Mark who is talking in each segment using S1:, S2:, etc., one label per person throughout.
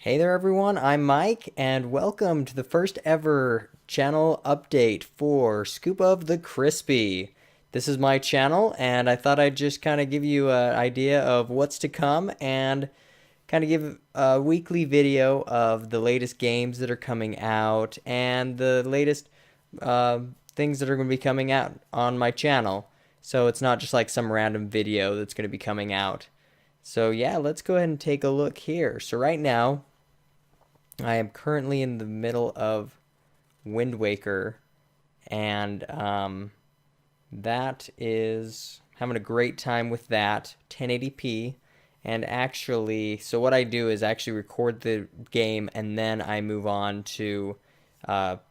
S1: Hey there, everyone. I'm Mike, and welcome to the first ever channel update for Scoop of the Crispy. This is my channel, and I thought I'd just kind of give you an idea of what's to come and kind of give a weekly video of the latest games that are coming out and the latest uh, things that are going to be coming out on my channel. So it's not just like some random video that's going to be coming out. So yeah, let's go ahead and take a look here. So right now, I am currently in the middle of Wind Waker, and that is having a great time with that 1080p. And actually, so what I do is actually record the game and then I move on to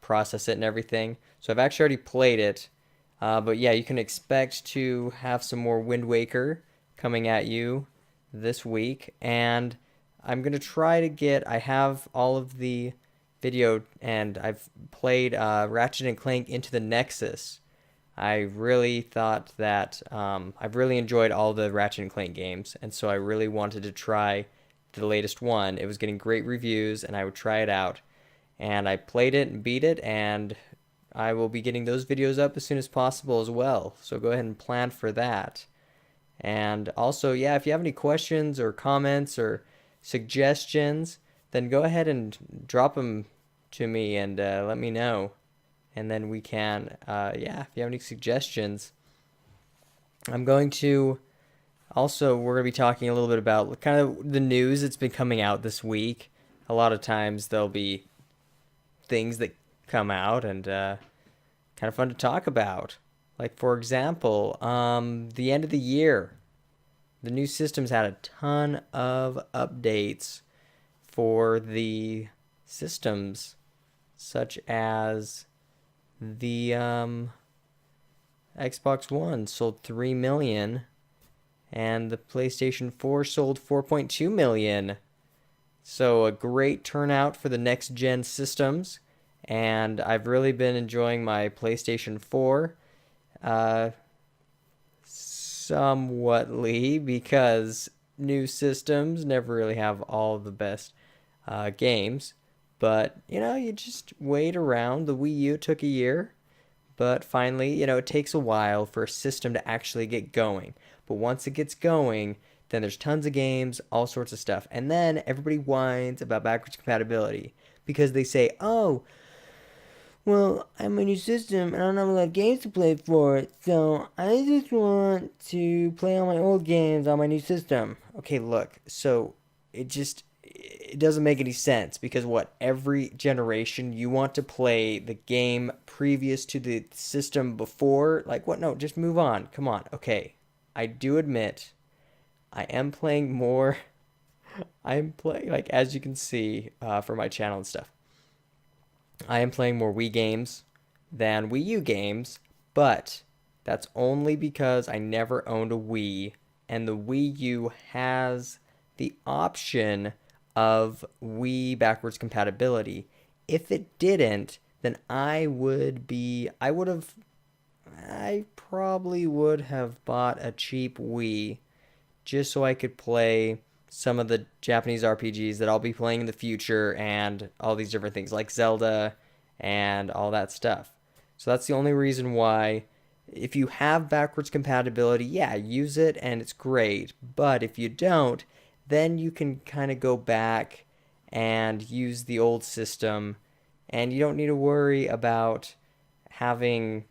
S1: process it and everything. So I've actually already played it, but yeah, you can expect to have some more Wind Waker coming at you this week. And I'm gonna try to get. I have all of the video, and I've played Ratchet and Clank Into the Nexus. I really thought that I've really enjoyed all the Ratchet and Clank games, and so I really wanted to try the latest one. It was getting great reviews, and I would try it out. And I played it and beat it, and I will be getting those videos up as soon as possible as well. So go ahead and plan for that. And also, yeah, if you have any questions or comments or suggestions, then go ahead and drop them to me and let me know. And then we can, yeah, if you have any suggestions, I'm going to also, we're going to be talking a little bit about kind of the news that's been coming out this week. A lot of times there'll be things that come out and kind of fun to talk about. Like, for example, the end of the year, the new systems had a ton of updates for the systems, such as the Xbox One sold 3 million and the PlayStation 4 sold 4.2 million. So a great turnout for the next gen systems, and I've really been enjoying my PlayStation 4 uh, somewhatly because new systems never really have all the best games. But, you just wait around. The Wii U took a year, but finally, it takes a while for a system to actually get going. But once it gets going, then there's tons of games, all sorts of stuff. And then everybody whines about backwards compatibility because they say, oh, well, I'm a new system and I don't have a lot of games to play for it, so I just want to play all my old games on my new system. Okay, look, so it doesn't make any sense because what every generation you want to play the game previous to the system before, like what? No, just move on. Come on. Okay, I do admit I am playing more. I'm playing like as you can see for my channel and stuff. I am playing more Wii games than Wii U games, but that's only because I never owned a Wii, and the Wii U has the option of Wii backwards compatibility. If it didn't, then I probably would have bought a cheap Wii just so I could play some of the Japanese RPGs that I'll be playing in the future and all these different things like Zelda and all that stuff. So that's the only reason why if you have backwards compatibility, yeah, use it and it's great. But if you don't, then you can kind of go back and use the old system and you don't need to worry about having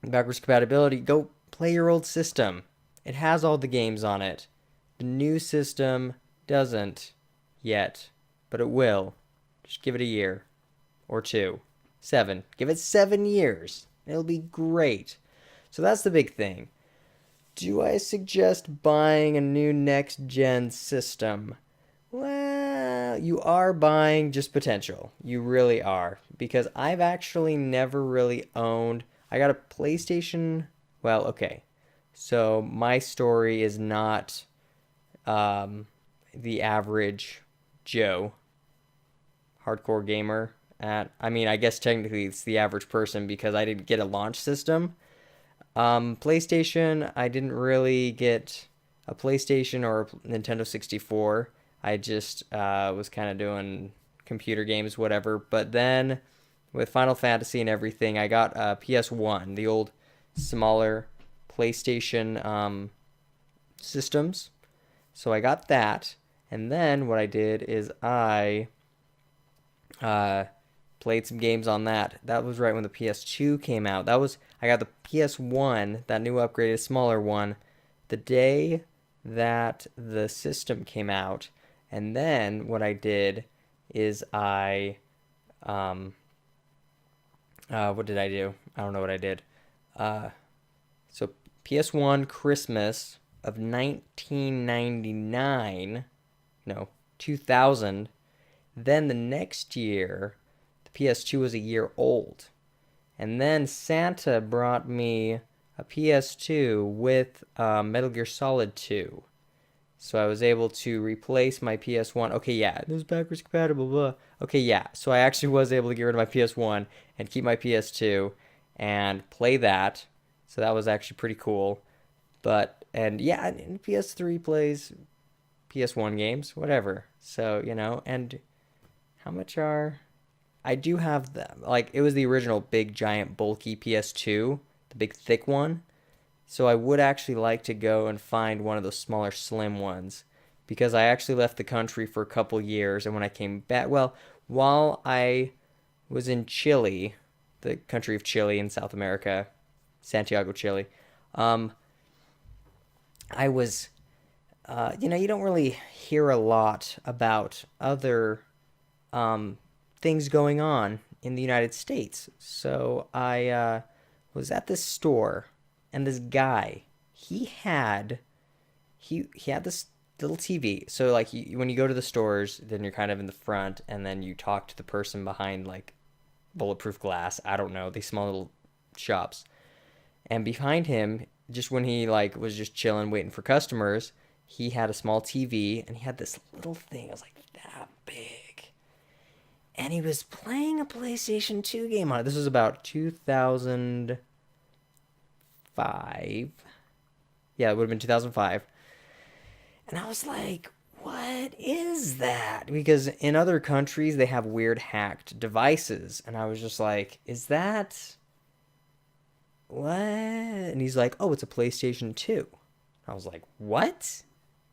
S1: backwards compatibility. Go play your old system. It has all the games on it. The new system doesn't yet, but it will. Just give it a year or two. 7. Give it 7 years. It'll be great. So that's the big thing. Do I suggest buying a new next gen system? Well, you are buying just potential. You really are. Because I've actually never really owned. I got a PlayStation. Well, okay. So my story is not the average Joe hardcore gamer. I mean, I guess technically it's the average person because I didn't get a launch system. PlayStation, I didn't really get a PlayStation or a Nintendo 64. I just was kind of doing computer games, whatever. But then with Final Fantasy and everything, I got PS1, the old smaller PlayStation systems. So I got that, and then what I did is I uh, played some games on that. That was right when the PS2 came out. I got the PS1, that new upgraded smaller one, the day that the system came out. And then what I did is um what did I do? I don't know what I did. Uh so PS1 Christmas of 1999, no, 2000. Then the next year, the PS2 was a year old. And then Santa brought me a PS2 with Metal Gear Solid 2. So I was able to replace my PS1. Okay, yeah, it was backwards compatible. Blah. Okay, yeah. So I actually was able to get rid of my PS1 and keep my PS2 and play that. So that was actually pretty cool. But, and yeah, and PS3 plays PS1 games, whatever. So, and how much are. I do have them. Like, it was the original big, giant, bulky PS2, the big, thick one. So I would actually like to go and find one of those smaller, slim ones because I actually left the country for a couple years. And when I came back, well, while I was in Chile, the country of Chile in South America, Santiago, Chile, um, I was, you don't really hear a lot about other things going on in the United States. So I was at this store, and this guy, he had this little TV. So like when you go to the stores, then you're kind of in the front, and then you talk to the person behind like bulletproof glass. I don't know, these small little shops. And behind him, just when he like was just chilling, waiting for customers, he had a small TV, and he had this little thing. It was like that big, and he was playing a PlayStation 2 game on it. This was about 2005. Yeah, it would have been 2005. And I was like, what is that? Because in other countries, they have weird hacked devices. And I was just like, is that what? And he's like, oh, it's a PlayStation 2. I was like, what?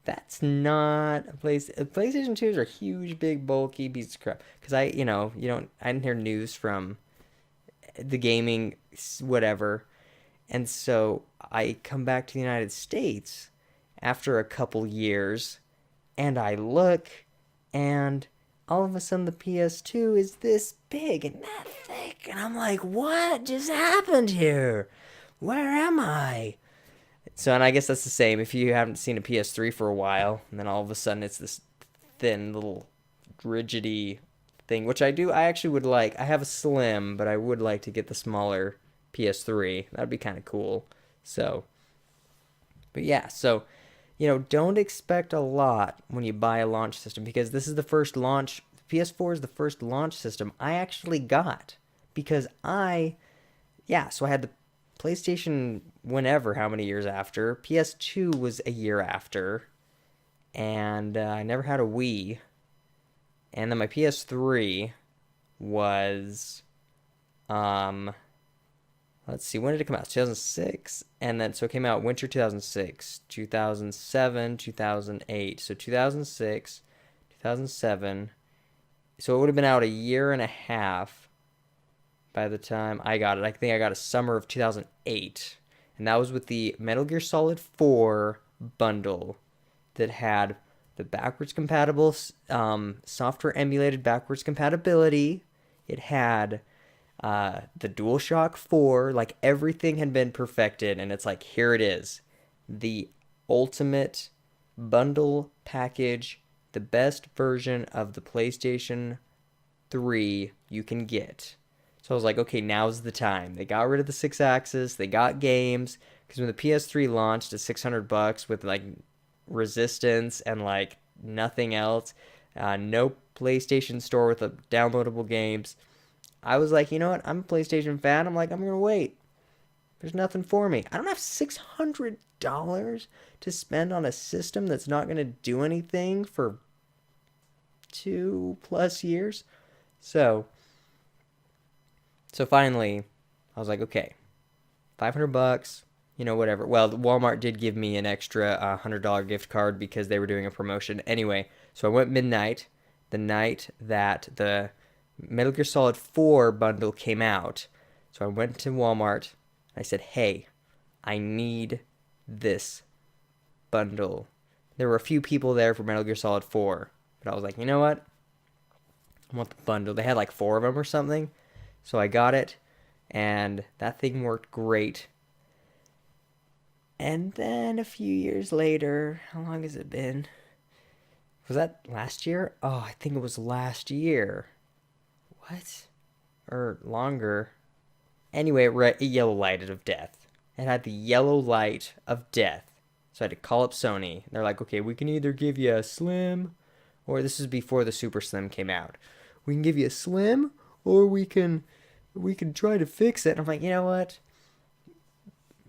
S1: That's not a place. PlayStation 2s are huge, big, bulky pieces of crap. Because I didn't hear news from the gaming, whatever. And so I come back to the United States after a couple years, and I look, and all of a sudden the PS2 is this big and that thick. And I'm like, what just happened here? Where am I? So, and I guess that's the same if you haven't seen a PS3 for a while, and then all of a sudden it's this thin little rigidy thing, which I do. I actually would like. I have a slim, but I would like to get the smaller PS3. That'd be kind of cool. So, but yeah, so don't expect a lot when you buy a launch system because this is the first launch. PS4 is the first launch system I actually got because so I had the PlayStation whenever, how many years after. PS2 was a year after, and I never had a Wii. And then my PS3 was, let's see, when did it come out? 2006. And then, so it came out winter 2006, 2007, 2008. So 2006, 2007. So it would have been out a year and a half by the time I got it. I think I got a summer of 2008. And that was with the Metal Gear Solid 4 bundle that had the backwards compatible, software emulated backwards compatibility. It had the DualShock 4, like everything had been perfected, and it's like, here it is. The ultimate bundle package, the best version of the PlayStation 3 you can get. So I was like, okay, now's the time. They got rid of the 6-axis, they got games, because when the PS3 launched at $600 with like Resistance and like nothing else, no PlayStation Store with downloadable games, I was like, you know what? I'm a PlayStation fan. I'm like, I'm going to wait. There's nothing for me. I don't have $600 to spend on a system that's not going to do anything for 2+ years. So finally, I was like, okay, $500, whatever. Well, Walmart did give me an extra $100 gift card because they were doing a promotion. Anyway, so I went midnight, the night that the Metal Gear Solid 4 bundle came out. So I went to Walmart. I said, hey, I need this bundle. There were a few people there for Metal Gear Solid 4, but I was like, you know what? I want the bundle. They had like 4 of them or something. So I got it, and that thing worked great. And then a few years later, how long has it been? Was that last year? Oh, I think it was last year. What? Or longer. Anyway, it yellow lighted of death. It had the yellow light of death. So I had to call up Sony. They're like, okay, we can either give you a slim, or this is before the Super Slim came out. We can give you a slim, or we can try to fix it. And I'm like, you know what?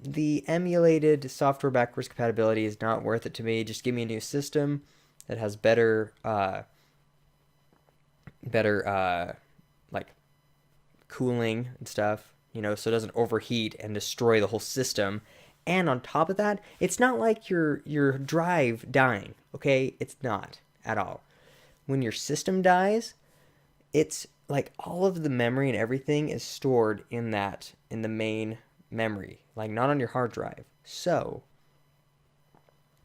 S1: The emulated software backwards compatibility is not worth it to me. Just give me a new system that has better like cooling and stuff, so it doesn't overheat and destroy the whole system. And on top of that, it's not like your drive dying, okay? It's not at all. When your system dies, it's like all of the memory and everything is stored in the main memory, like not on your hard drive. So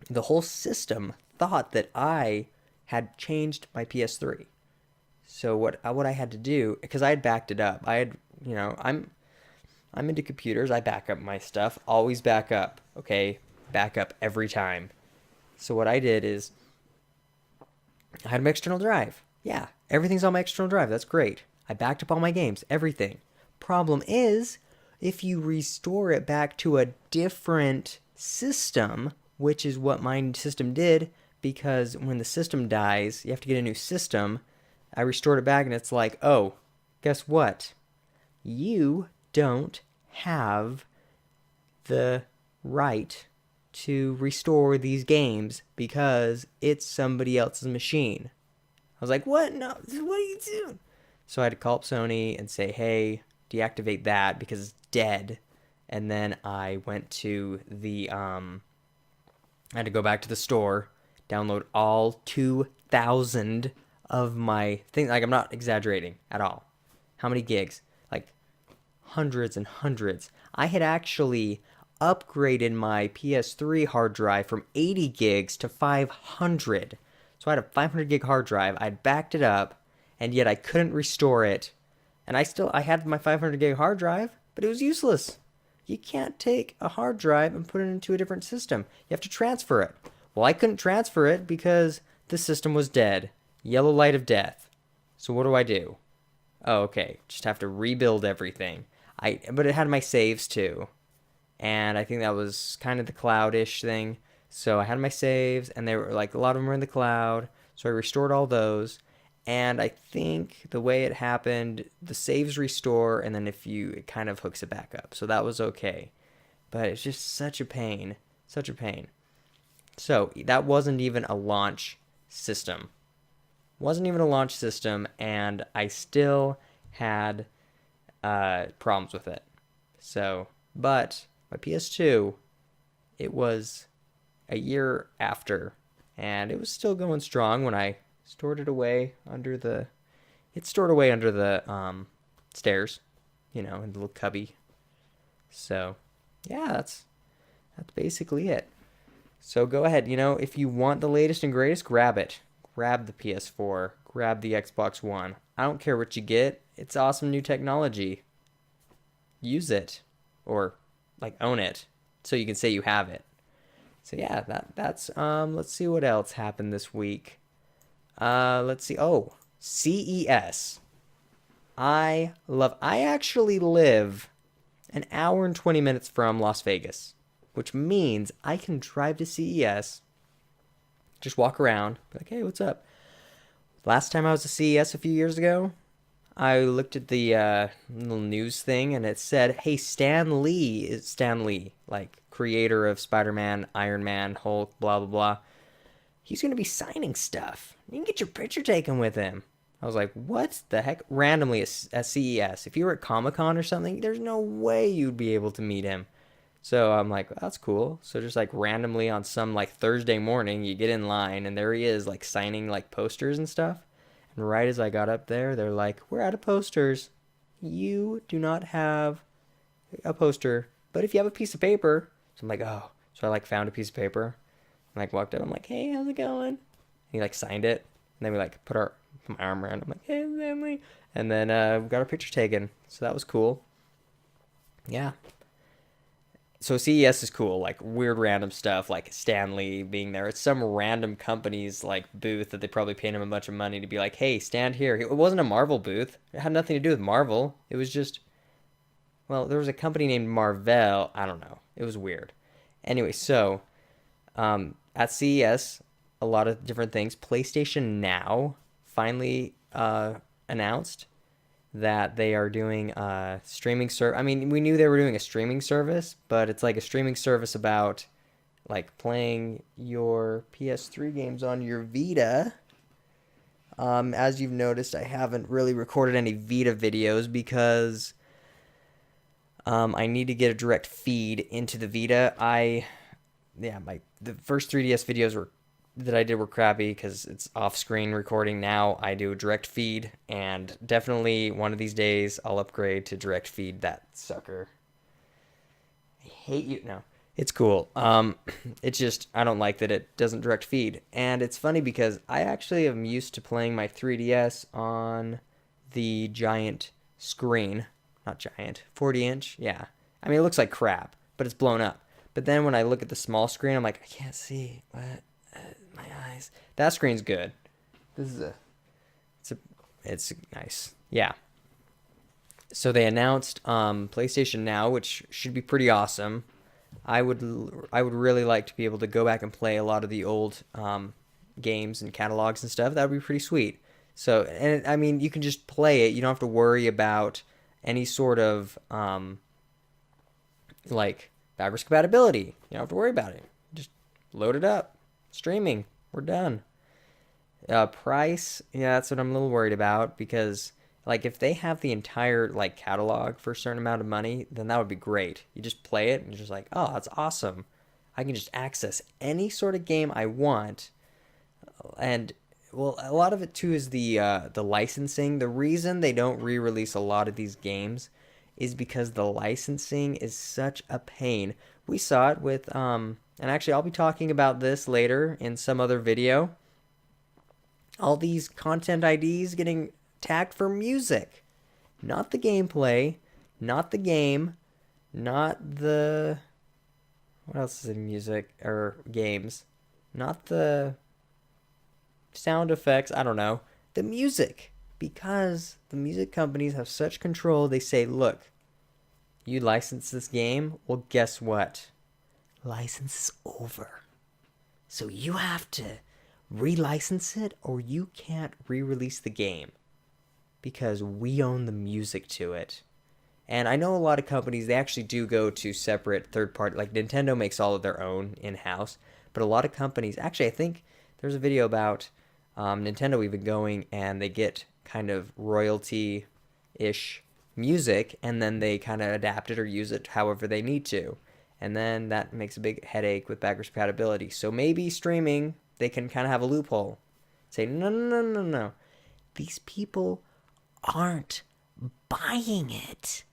S1: the whole system thought that I had changed my PS3. So what I had to do, because I had backed it up, I'm into computers. I back up my stuff. Always back up. Okay, back up every time. So what I did is I had my external drive. Yeah, everything's on my external drive. That's great. I backed up all my games, everything. Problem is, if you restore it back to a different system, which is what my system did, because when the system dies, you have to get a new system. I restored it back and it's like, oh, guess what? You don't have the right to restore these games because it's somebody else's machine. I was like, what? No, what are you doing? So I had to call up Sony and say, hey, deactivate that because it's dead. And then I went to I had to go back to the store, download all 2,000 of my things. Like, I'm not exaggerating at all. How many gigs? Like, hundreds and hundreds. I had actually upgraded my PS3 hard drive from 80 gigs to 500. So I had a 500 gig hard drive. I'd backed it up, and yet I couldn't restore it. And I had my 500 gig hard drive, but it was useless. You can't take a hard drive and put it into a different system. You have to transfer it. Well, I couldn't transfer it because the system was dead. Yellow light of death. So what do? Oh, okay. Just have to rebuild everything. But it had my saves too. And I think that was kind of the cloud-ish thing. So I had my saves, and they were like, a lot of them were in the cloud. So I restored all those. And I think the way it happened, the saves restore, and then it kind of hooks it back up. So that was okay. But it's just such a pain. Such a pain. So that wasn't even a launch system. And I still had problems with it. So, but my PS2, it was a year after, and it was still going strong when I stored it away under the stairs, in the little cubby. So, yeah, that's basically it. So go ahead, if you want the latest and greatest, grab it. Grab the PS4, grab the Xbox One. I don't care what you get. It's awesome new technology. Use it, or own it, so you can say you have it. So yeah, that's let's see what else happened this week. Let's see. Oh, CES. I actually live an hour and 20 minutes from Las Vegas, which means I can drive to CES, just walk around, be like, hey, what's up? Last time I was at CES a few years ago, I looked at the little news thing, and it said, hey, Stan Lee, like creator of Spider-Man, Iron Man, Hulk, blah, blah, blah. he's going to be signing stuff. You can get your picture taken with him. I was like, what the heck? Randomly at CES. If you were at Comic-Con or something, there's no way you'd be able to meet him. So I'm like, that's cool. So just like randomly on some like Thursday morning, you get in line and there he is like signing like posters and stuff. And right as I got up there, they're like, we're out of posters. You do not have a poster, but if you have a piece of paper. So I'm like, oh. So I like found a piece of paper and like walked up. I'm like, hey, how's it going? And he like signed it. And then we like put my arm around him. I'm like, hey, family. And then we got our picture taken. So that was cool. Yeah. So CES is cool, like weird random stuff, like Stan Lee being there. It's some random company's like booth that they probably paid him a bunch of money to be like, hey, stand here. It wasn't a Marvel booth. It had nothing to do with Marvel. It was just, well, there was a company named Marvel. I don't know. It was weird. Anyway, so at CES, a lot of different things. PlayStation Now finally announced that they are doing a streaming service. I mean, we knew they were doing a streaming service, but it's like a streaming service about like playing your PS3 games on your Vita. As you've noticed, I haven't really recorded any Vita videos because I need to get a direct feed into the Vita. The first 3DS videos that I did were crappy because it's off-screen recording. Now I do a direct feed, and definitely one of these days I'll upgrade to direct feed. That sucker. I hate you. No, it's cool. It's just I don't like that it doesn't direct feed, and it's funny because I actually am used to playing my 3DS on the giant screen, not giant, 40-inch. Yeah, I mean it looks like crap, but it's blown up. But then when I look at the small screen, I'm like, I can't see what. My eyes. That screen's good. This is it's nice. Yeah. So they announced PlayStation Now, which should be pretty awesome. I would really like to be able to go back and play a lot of the old games and catalogs and stuff. That would be pretty sweet. So, and I mean, you can just play it. You don't have to worry about any sort of like backwards compatibility. You don't have to worry about it. Just load it up. Streaming, we're done. Price, yeah, that's what I'm a little worried about because, like, if they have the entire like catalog for a certain amount of money, then that would be great. You just play it and you're just like, oh, that's awesome. I can just access any sort of game I want, and well, a lot of it too is the licensing. The reason they don't re-release a lot of these games is because the licensing is such a pain. We saw it with and actually I'll be talking about this later in some other video. All these content IDs getting tagged for music. Not the gameplay, not the game, not the what else is in music or games? Not the sound effects, I don't know. The music. Because the music companies have such control, they say, look, you license this game? Well, guess what? License is over. So you have to relicense it or you can't re-release the game because we own the music to it. And I know a lot of companies, they actually do go to separate third party, like Nintendo makes all of their own in-house, but a lot of companies, actually I think there's a video about Nintendo even going and they get kind of royalty-ish music and then they kind of adapt it or use it however they need to. And then that makes a big headache with backwards compatibility. So maybe streaming, they can kind of have a loophole. Say, no, no, no, no, no. These people aren't buying it.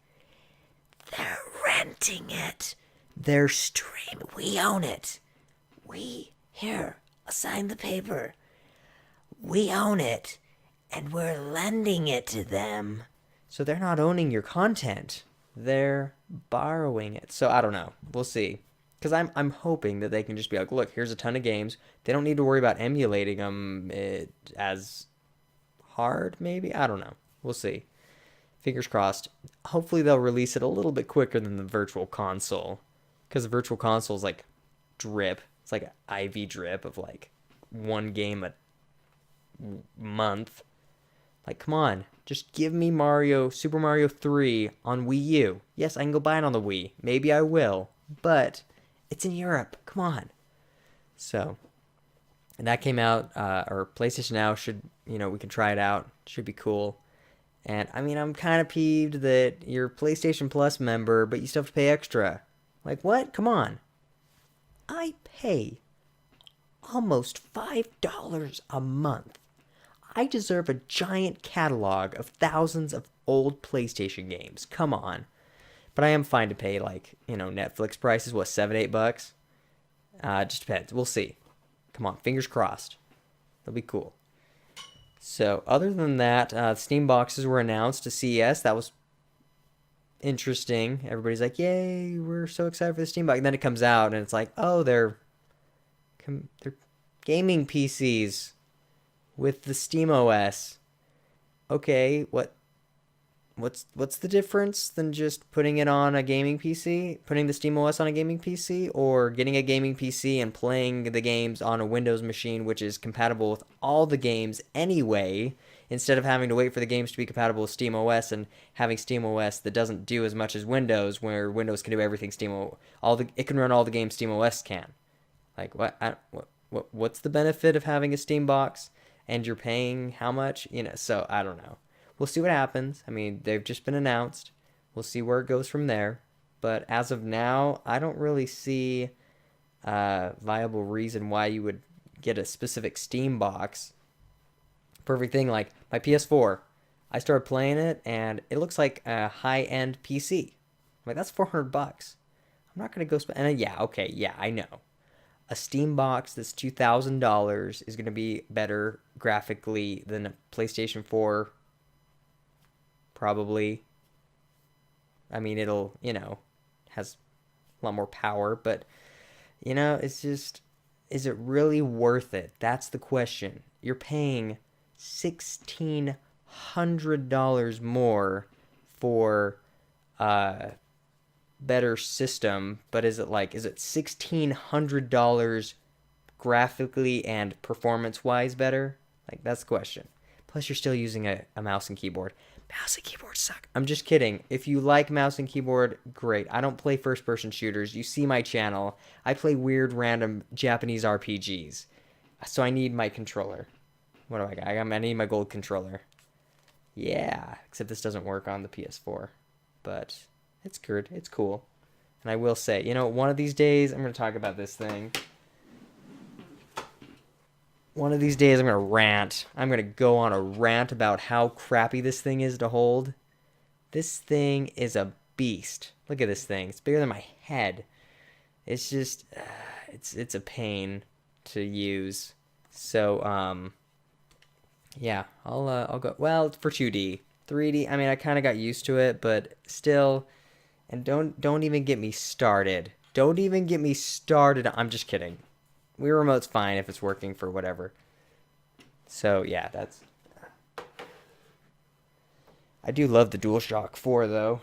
S1: They're renting it. They're streaming. We own it. Here, sign the paper. We own it. And we're lending it to them. So they're not owning your content. They're borrowing it. So I don't know. We'll see. Because I'm hoping that they can just be like, look, here's a ton of games. They don't need to worry about emulating them as hard, maybe? I don't know. We'll see. Fingers crossed. Hopefully they'll release it a little bit quicker than the Virtual Console. Because the Virtual Console is like drip. It's like an IV drip of like one game a month. Like, come on. Just give me Super Mario 3 on Wii U. Yes, I can go buy it on the Wii. Maybe I will. But it's in Europe. Come on. So, And that came out, or PlayStation Now should, we can try it out. Should be cool. And I mean, I'm kind of peeved that you're a PlayStation Plus member, but you still have to pay extra. Like, what? Come on. I pay almost $5 a month. I deserve a giant catalog of thousands of old PlayStation games. Come on. But I am fine to pay, like, Netflix prices, what, $7, $8? It just depends. We'll see. Come on, fingers crossed. That'll be cool. So, other than that, Steam boxes were announced to CES. That was interesting. Everybody's like, yay, we're so excited for the Steam box. And then it comes out, and it's like, oh, they're gaming PCs with the Steam OS. Okay, what's the difference than just putting it on a gaming PC, putting the Steam OS on a gaming PC, or getting a gaming PC and playing the games on a Windows machine, which is compatible with all the games anyway, instead of having to wait for the games to be compatible with Steam OS and having Steam OS that doesn't do as much as Windows, where Windows can do everything it can run all the games Steam OS can. Like what's the benefit of having a Steam box and you're paying how much? So I don't know. We'll see what happens. I mean, they've just been announced. We'll see where it goes from there. But as of now, I don't really see a viable reason why you would get a specific Steam box. Perfect thing, like my PS4. I started playing it, and it looks like a high-end PC. I'm like, that's $400. I'm not going to go spend... And yeah, I know. A Steam box that's $2,000 is going to be better graphically than a PlayStation 4. Probably. I mean, it'll, has a lot more power, but, it's just, is it really worth it? That's the question. You're paying $1,600 more for a better system, but is it $1,600 graphically and performance-wise better? Like, that's the question. Plus, you're still using a mouse and keyboard. Mouse and keyboard suck. I'm just kidding. If you like mouse and keyboard, great. I don't play first-person shooters. You see my channel. I play weird, random Japanese RPGs. So I need my controller. What do I got? I need my gold controller. Yeah, except this doesn't work on the PS4. But it's good. It's cool. And I will say, one of these days, I'm going to talk about this thing. One of these days, I'm going to rant. I'm going to go on a rant about how crappy this thing is to hold. This thing is a beast. Look at this thing. It's bigger than my head. It's just, it's a pain to use. So, yeah, I'll go. Well, it's for 2D. 3D, I mean, I kind of got used to it, but still. And don't even get me started. Don't even get me started. I'm just kidding. Wii Remote's fine if it's working for whatever. So, yeah, that's... I do love the DualShock 4, though.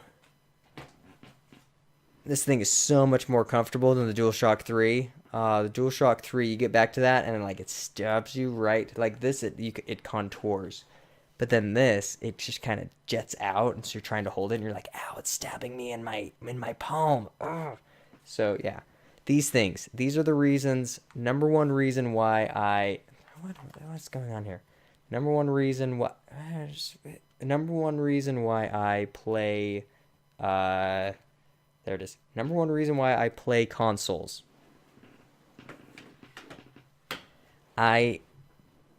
S1: This thing is so much more comfortable than the DualShock 3. The DualShock 3, you get back to that, and like it stabs you right. Like this, it contours. But then this, it just kind of jets out, and so you're trying to hold it, and you're like, ow, it's stabbing me in my palm. Ugh. So, yeah. These are the reasons, number one reason why what's going on here? Number one reason why I play, there it is. Number one reason why I play consoles. I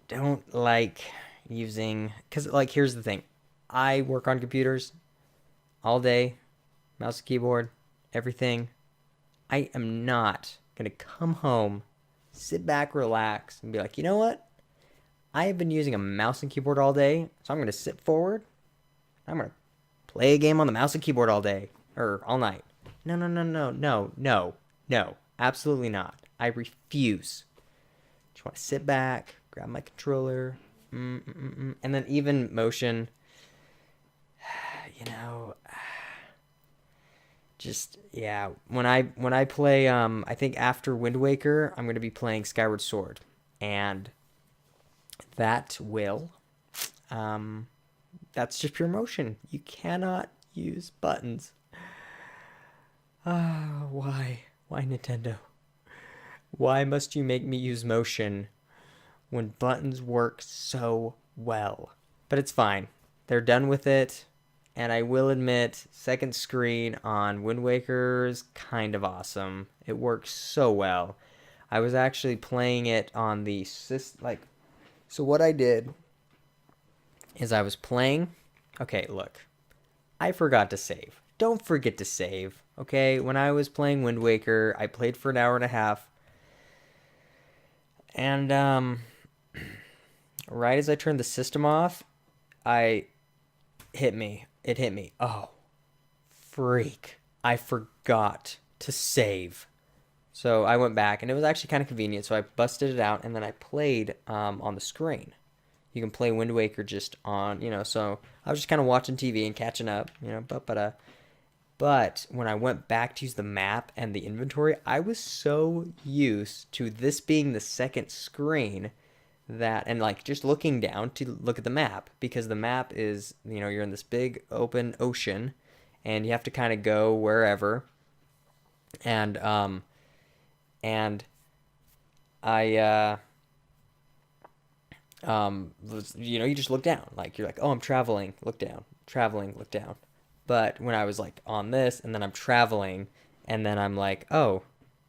S1: don't like using, because, like, here's the thing. I work on computers all day, mouse and keyboard, everything. I am not going to come home, sit back, relax, and be like, you know what? I have been using a mouse and keyboard all day, so I'm going to sit forward. I'm going to play a game on the mouse and keyboard all day, or all night. No. Absolutely not. I refuse. Just want to sit back, grab my controller, and then even motion, just, yeah, when I play, I think after Wind Waker, I'm going to be playing Skyward Sword, and that's just pure motion. You cannot use buttons. Why? Why, Nintendo? Why must you make me use motion when buttons work so well. But it's fine. They're done with it. And I will admit, second screen on Wind Waker is kind of awesome. It works so well. I was actually playing it on the so what I did is I was playing. Okay, look. I forgot to save. Don't forget to save. Okay, when I was playing Wind Waker, I played for an hour and a half. And right as I turned the system off, it hit me. Oh, freak. I forgot to save. So I went back, and it was actually kind of convenient. So I busted it out, and then I played on the screen. You can play Wind Waker just on, so I was just kind of watching TV and catching up, but when I went back to use the map and the inventory, I was so used to this being the second screen and like just looking down to look at the map, because the map is, you're in this big open ocean and you have to kind of go wherever. And I you just look down, like you're like, oh, I'm traveling, look down, traveling, look down. But when I was like on this and then I'm traveling and then I'm like, oh,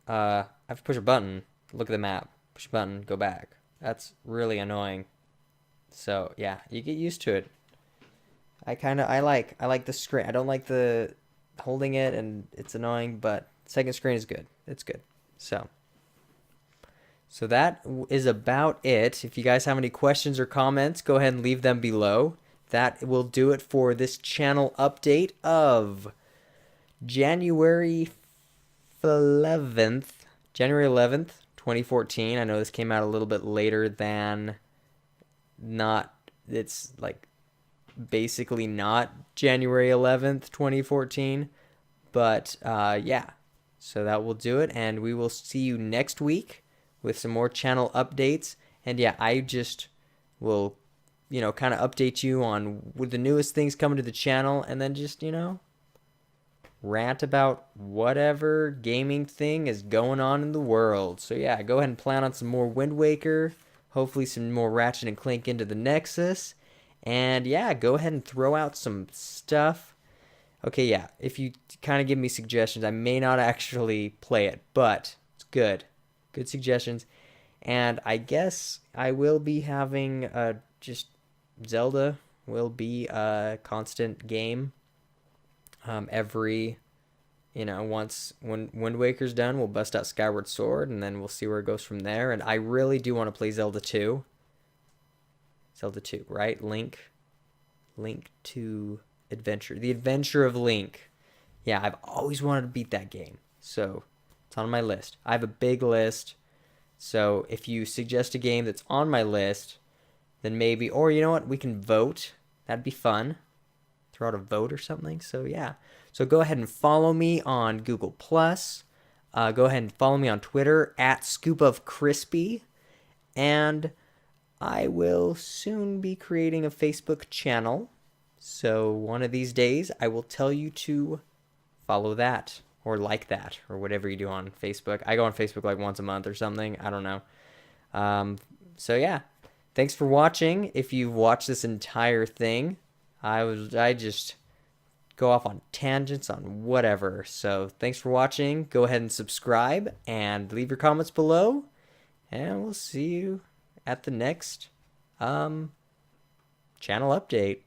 S1: I have to push a button, look at the map, push a button, go back. That's really annoying. So yeah, you get used to it. I like the screen. I don't like the holding it, and it's annoying, but second screen is good. It's good. So that is about it. If you guys have any questions or comments, go ahead and leave them below. That will do it for this channel update of January 11th, 2014. I know this came out a little bit later than it's like basically not January 11th, 2014. But yeah, so that will do it, and we will see you next week with some more channel updates. And yeah, I just will, kind of update you on with the newest things coming to the channel, and then just, rant about whatever gaming thing is going on in the world. So yeah, go ahead and plan on some more Wind Waker, hopefully some more Ratchet and Clank into the Nexus, and yeah, go ahead and throw out some stuff. Okay, yeah, if you kind of give me suggestions, I may not actually play it, but it's good. Good suggestions. And I guess I will be having just Zelda will be a constant game. Every, once when Wind Waker's done, we'll bust out Skyward Sword, and then we'll see where it goes from there. And I really do want to play Zelda 2. Zelda 2, right? Link to Adventure. The Adventure of Link. Yeah, I've always wanted to beat that game. So it's on my list. I have a big list. So if you suggest a game that's on my list, then maybe, or you know what, we can vote. That'd be fun. Throw out a vote or something. So yeah. So go ahead and follow me on Google+. Go ahead and follow me on Twitter at ScoopOfCrispy. And I will soon be creating a Facebook channel. So one of these days, I will tell you to follow that or like that or whatever you do on Facebook. I go on Facebook like once a month or something. I don't know. So yeah, thanks for watching. If you've watched this entire thing, I just go off on tangents on whatever. So thanks for watching. Go ahead and subscribe and leave your comments below, and we'll see you at the next channel update.